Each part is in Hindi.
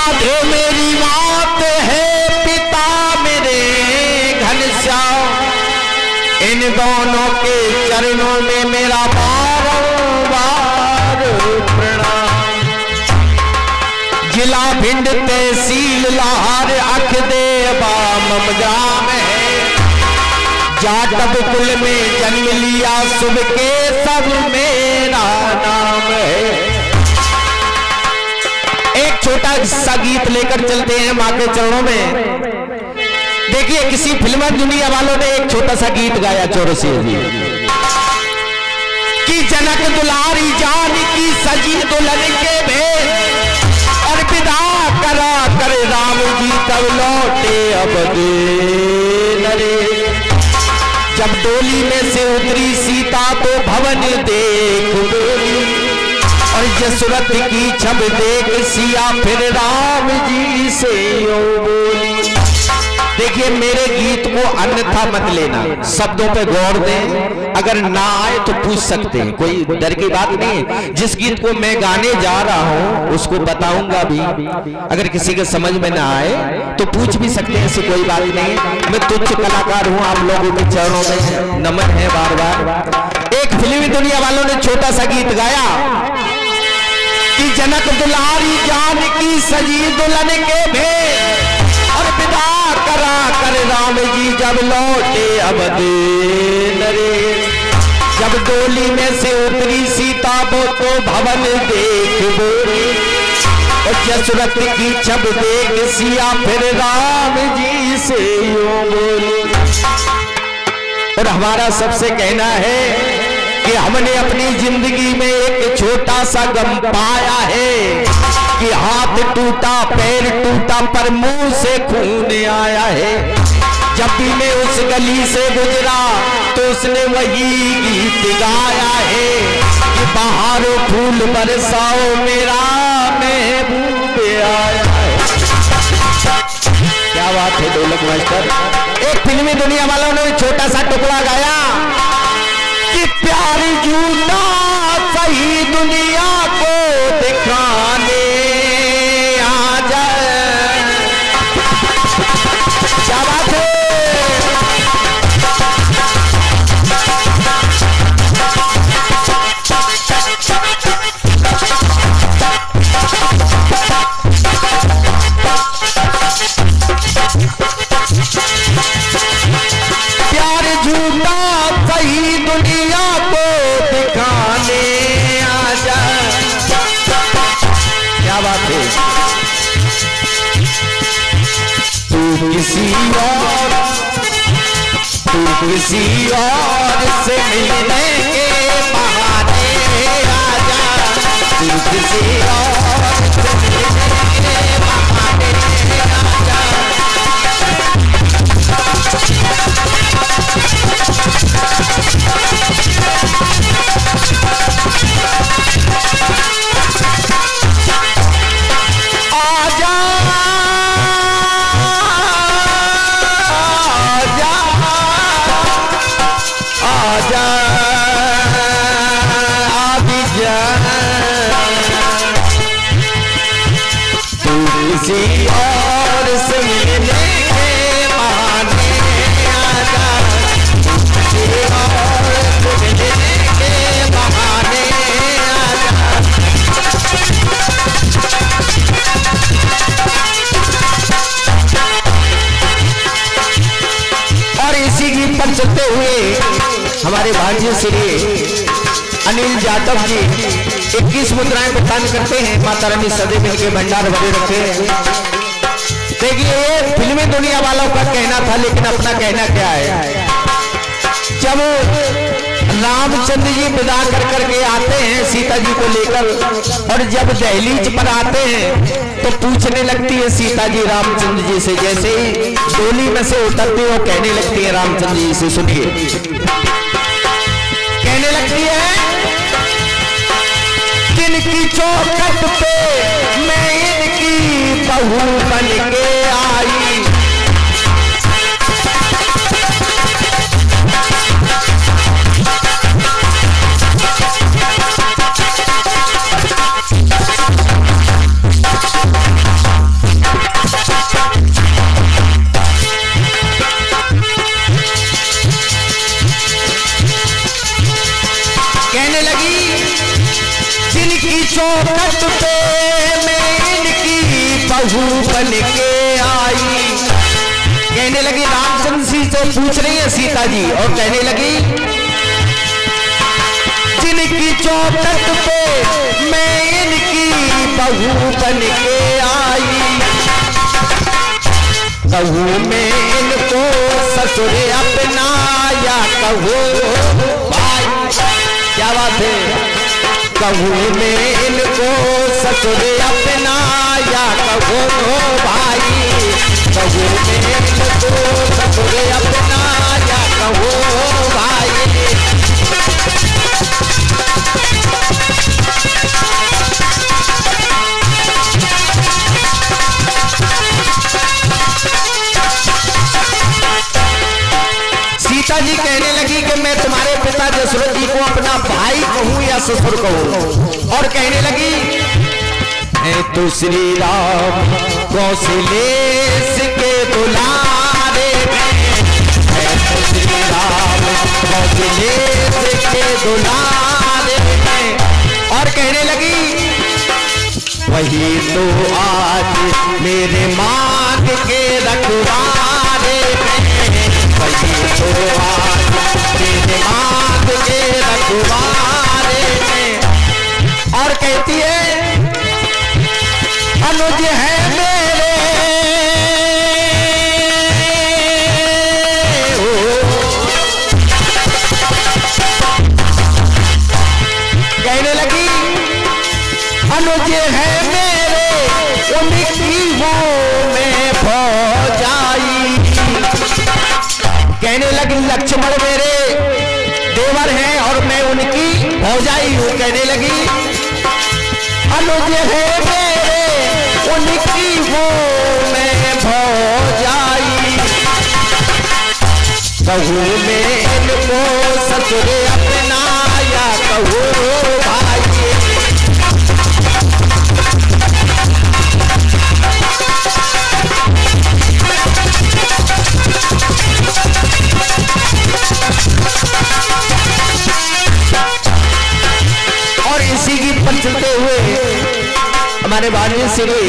राधे मेरी मात है, पिता मेरे घनश्याम, इन दोनों के चरणों में मेरा बारंबार प्रणाम। जिला भिंड तहसील लाहौर अख देवा ममगाम है, जाटव कुल में जन्म लिया शुभ के सब मेरा नाम है। एक छोटा सा गीत लेकर चलते हैं मां के चरणों में। देखिए किसी फिल्म दुनिया वालों ने एक छोटा सा गीत गाया चौरसिया जी कि जनक दुलारी जान की सजी दुल्हन के भेष, और विदा करा करे राम जी तब लौटे अब नरे। जब डोली में से उतरी सीता तो भवन देख बोली, और जसरत की छब देख सिया फिर राम जी से यूं बोली। देखिए मेरे गीत को अन्यथा मत लेना, शब्दों पे गौर दें, अगर ना आए तो पूछ सकते हैं, कोई डर की बात नहीं। जिस गीत को मैं गाने जा रहा हूं उसको बताऊंगा भी, अगर किसी के समझ में ना आए तो पूछ भी सकते हैं, ऐसी कोई बात नहीं। मैं तुच्छ कलाकार हूं, आप लोगों के चरणों में नमन है बार बार। एक फिल्मी दुनिया वालों ने छोटा सा गीत गाया कि जनक दुलारी जान की सजी दुल्हन के भेष, और विदा करा कर राम जी जब लौटे अब नरे। जब डोली में से उतरी सीता वो तो भवन देख बोली, और जसरत की छब देख सिया फिर राम जी से यूं बोली। और हमारा सबसे कहना है कि हमने अपनी जिंदगी में एक छोटा सा गम पाया है कि हाथ टूटा पैर टूटा पर मुंह से खून आया है। जब भी मैं उस गली से गुजरा तो उसने वही गीत गाया है कि बहारों फूल बरसाओ मेरा महबूब आया है। क्या बात है ढोलक मास्टर। एक फिल्मी दुनिया वालों ने छोटा सा टुकड़ा गाया कि प्यार झूठा सही दुनिया को दिखाने आ जाए। क्या बात है। प्यार झूठा सही दुनिया को दिखाने आ जाए। क्या बात है। तू किसी और से मिलने के बहाने आ जा। तू किसी और से मिलने के बहाने आ जा। आजा आजा आजा तू किसी और से मिलने के बहाने आजा। किसी और से मिलने के बहाने आजा। और इसी गीत पर चलते हुए हमारे भांजे श्री अनिल यादव जी 21 मुद्राएं प्रदान करते हैं। माता रानी सदैव इनके भंडार भरे रखे। देखिए ये फिल्मी दुनिया वालों का कहना था, लेकिन अपना कहना क्या है। जब रामचंद्र जी विदा कर करके आते हैं सीता जी को लेकर, और जब दहलीज पर आते हैं तो पूछने लगती है सीता जी रामचंद्र जी से, जैसे ही डोली में से उतरती है वो कहने लगती है रामचंद्र जी से, सुनिए कहने लगती है किनकी चौखट पे मैं इनकी बहू बन के आई। चौखट पे मैं इनकी बहू बन के आई। कहने लगी, रामचंद्र जी से पूछ रही है सीता जी, और कहने लगी, जिनकी चौखट पे मैं इनकी बहू बन के आई, कहूँ मैं इनको ससुर अपनाया, कहूँ भाई, क्या बात है, कहूँ मैं इनको ससुर अपनाया, कहूँ भाई, कहूँ मैं इनको ससुर अपनाया, कहूँ भाई। सीता जी कहने लगी कि मैं तुम्हारे पिता दशरथ जी को अपना भाई कहूं या ससुर कहूं, और कहने लगी, मैं तो श्री राम कौशलेश के दुलारे में, मैं तो श्री राम कौशलेश के दुलारे में, और कहने लगी, वही तो आज मेरे मान के रखवारे में, वही तो आज मेरे मान के रखवारे में। और कहती है, अनुज है मेरे कहने लगी, अनुज है मेरे उनकी वो मैं भौजाई। कहने लगी, लक्ष्मण मेरे देवर हैं और मैं उनकी भौजाई हूं। कहने लगी, अनुज है मेरे उनकी वो मैं भौजाई, कहूँ मैं इनको ससुर अपनाया, कहूँ भाई। और इसी गीत पर चलते हुए हमारे भाई श्री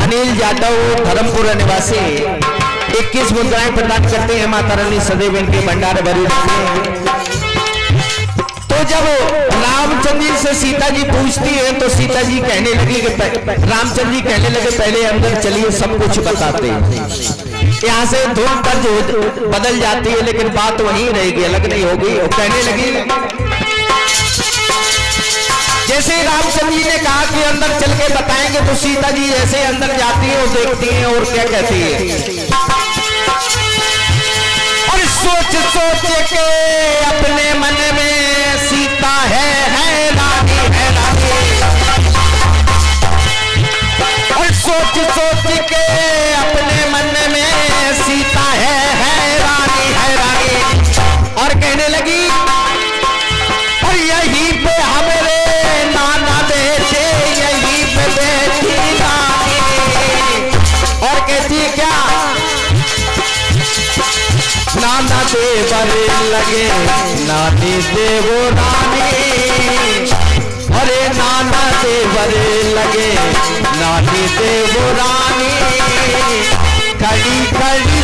अनिल यादव धर्मपुर निवासी 21 मुद्राएं प्रदान करते हैं माता रानी सदैव इनके भंडार भरी रखें। तो जब रामचंद्र जी से सीता जी पूछती है तो सीता जी कहने लगी कि रामचंद्र जी कहने लगे, पहले अंदर चलिए सब कुछ बताते हैं। यहाँ से धुन पर बदल जाती है लेकिन बात वहीं रहेगी, अलग नहीं होगी। और कहने लगी, जैसे रामचंद्र जी ने कहा कि अंदर चल के बताएंगे, तो सीता जी जैसे अंदर जाती है और देखती है और क्या कहती है, और सोच सोच के अपने मन में सीता है रानी, है रानी। और सोच सोच के अपने मन में सीता है रानी, है रानी। और कहने लगी, और यहीं पे हमारे नाना बेटे यहीं पे बैठी रानी। और कहती है क्या, नाना देवर लगे नानी देवो रानी, अरे नाना देवर लगे नानी देवो रानी, खड़ी खड़ी